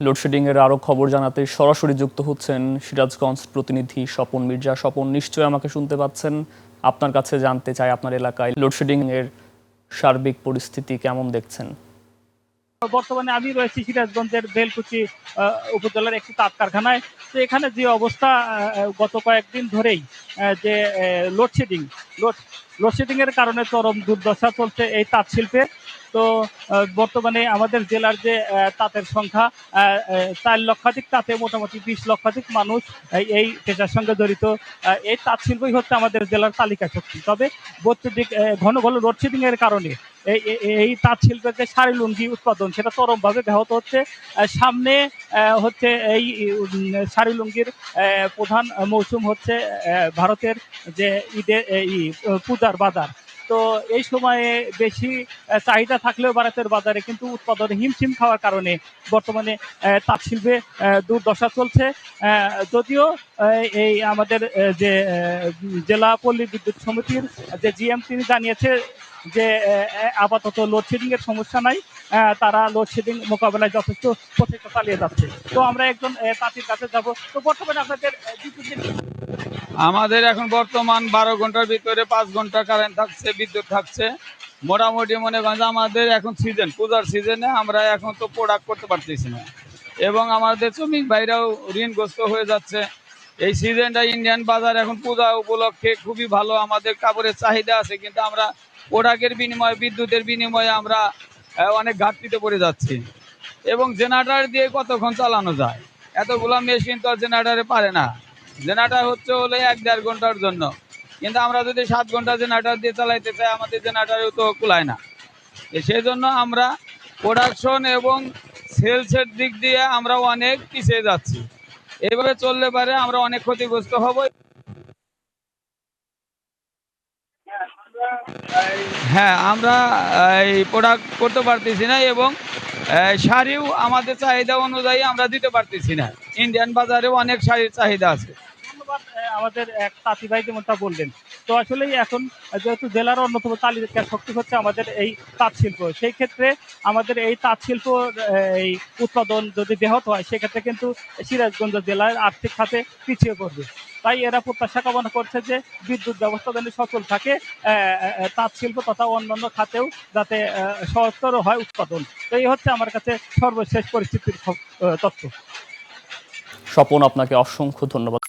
Load shedding এর আরো খবর জানাতে সরাসরি যুক্ত হচ্ছেন সিরাজগঞ্জ প্রতিনিধি স্বপন মির্জা। স্বপন, নিশ্চয়ই আমাকে শুনতে পাচ্ছেন। আপনার কাছে জানতে চাই, আপনার এলাকায় লোডশেডিং এর সার্বিক পরিস্থিতি কেমন দেখছেন? বর্তমানে আমি রয়েছি সিরাজগঞ্জের বেলকুচি উপজেলার একটি তাঁত কারখানায়। তো এখানে যে অবস্থা গত কয়েকদিন ধরেই যে লোডশেডিং লোডশেডিং এর কারণে চরম দুর্দশা চলছে এই তাঁত শিল্পে। তো বর্তমানে আমাদের জেলার যে তাঁতের সংখ্যা 4 লক্ষাধিক, তাতে মোটামুটি 20 লক্ষাধিক মানুষ এই পেশার সঙ্গে জড়িত। এই তাঁত শিল্পই হচ্ছে আমাদের জেলার তালিকা শক্তি। তবে বৈদ্যুতিক ঘন ঘন লোডশেডিং এর কারণে এই তাঁত শিল্পের যে শাড়ি লুঙ্গি উৎপাদন সেটা চরমভাবে ব্যাহত হচ্ছে। সামনে হচ্ছে এই শাড়ি লুঙ্গির প্রধান মৌসুম হচ্ছে ভারতের যে ঈদে পূজার বাজার। তো এই সময়ে বেশি চাহিদা থাকলেও ভারতের বাজারে কিন্তু উৎপাদনে হিমশিম খাওয়ার কারণে বর্তমানে তাঁত শিল্পে দুর্দশা চলছে। যদিও এই আমাদের যে জেলা পল্লী বিদ্যুৎ সমিতির যে জিএম তিনি জানিয়েছে যে আপাতত লোডশেডিং এর সমস্যা নাই, তারা লোডশেডিং মোকাবেলায় যথেষ্ট প্রচেষ্টা চালিয়ে যাচ্ছে। তো আমরা একজন তাঁতির কাছে যাব। তো বর্তমানে আপনাদের আমাদের এখন বর্তমান 12 ঘন্টার ভিতরে 5 ঘন্টা কারেন্ট থাকছে, বিদ্যুৎ থাকছে। মোটামুটি মনে করেন আমাদের এখন সিজন, পূজার সিজনে আমরা এখন তো প্রোডাক্ট করতে পারতেছি না, এবং আমাদের শ্রমিক ভাইরাও ঋণগ্রস্ত হয়ে যাচ্ছে। এই সিজনটা ইন্ডিয়ান বাজার এখন পূজা উপলক্ষে খুবই ভালো, আমাদের কাপড়ের চাহিদা আছে, কিন্তু আমরা প্রোডাক্টের বিনিময়ে, বিদ্যুতের বিনিময়ে আমরা অনেক ঘাটতিতে পড়ে যাচ্ছি। এবং জেনারেটর দিয়ে কতক্ষণ চালানো যায়? এতগুলো মেশিন তো জেনারেটরে পারে না। জেনারেটর হচ্ছে হলে 1-1.5 ঘন্টার জন্য, কিন্তু আমরা যদি 7 ঘন্টা জেনারেটর দিয়ে চালাইতে চাই, আমাদের জেনারেটরেও তো কুলায় না। সেই জন্য আমরা প্রোডাকশন এবং সেলসের দিক দিয়ে আমরা অনেক পিছিয়ে যাচ্ছি। এইভাবে চললে পারে আমরা অনেক ক্ষতিগ্রস্ত হব। হ্যাঁ, আমরা এই প্রোডাক্ট করতে পারতেছি না, এবং শাড়িও আমাদের চাহিদা অনুযায়ী আমরা দিতে পারতেছি না। ইন্ডিয়ান বাজারেও অনেক শাড়ির চাহিদা আছে। ধন্যবাদ আমাদের এক তাঁতি ভাই যেমনটা বললেন। তো আসলেই এখন যেহেতু জেলার অন্যতম তালিকা শক্তি হচ্ছে আমাদের এই তাঁত শিল্প, সেই ক্ষেত্রে আমাদের এই তাঁত শিল্প এই উৎপাদন যদি ব্যাহত হয়, সেক্ষেত্রে কিন্তু সিরাজগঞ্জ জেলার আর্থিক খাতে পিছিয়ে পড়বে। তাই এরা প্রত্যাশা কামনা করছে যে বিদ্যুৎ ব্যবস্থা যেন সচল থাকে, তাঁত শিল্প তথা অন্যান্য খাতেও যাতে সহজতর হয় উৎপাদন। তো এই হচ্ছে আমার কাছে সর্বশেষ পরিস্থিতির তথ্য। স্বপন, আপনাকে অসংখ্য ধন্যবাদ।